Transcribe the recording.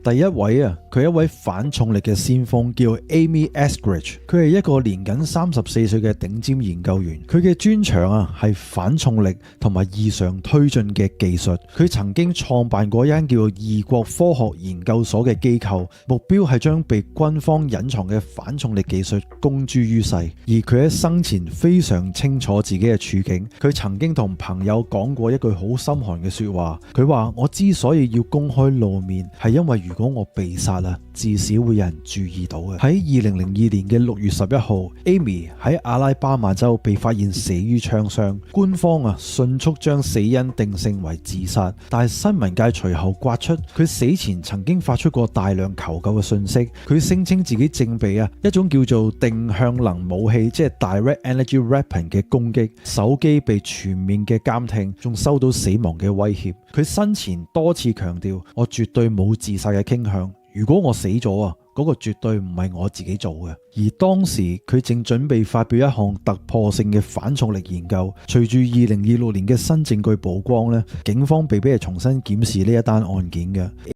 第一位佢係一位反重力嘅先鋒，叫 Amy Eskridge。佢係一個年僅34歲嘅頂尖研究員。佢嘅專長係反重力同埋異常推進嘅技術。佢曾經創辦過一間叫做異國科學研究所嘅機構，目標係將被軍方隱藏嘅反重力技術公諸於世。而佢喺生前非常清楚自己嘅處境。佢曾經同朋友講過一句好心寒嘅說話，佢話：我之所以要公開露面，係因為如果我被殺至少會有人注意到嘅。喺2002年嘅6月11號，Amy 喺阿拉巴馬州被發現死於槍傷，官方迅速將死因定性為自殺，但係新聞界隨後刮出佢死前曾經發出過大量求救嘅訊息。佢聲稱自己正被一種叫做定向能武器，即係 Direct Energy Weapon 嘅攻擊，手機被全面嘅監聽，仲收到死亡嘅威脅。佢生前多次強調：我絕對冇自殺嘅傾向。如果我死咗嗰個絕對唔係我自己做嘅。而當時佢正準備發表一項突破性嘅反重力研究。隨住2026年嘅新證據曝光，警方被迫重新檢視呢一單案件嘅。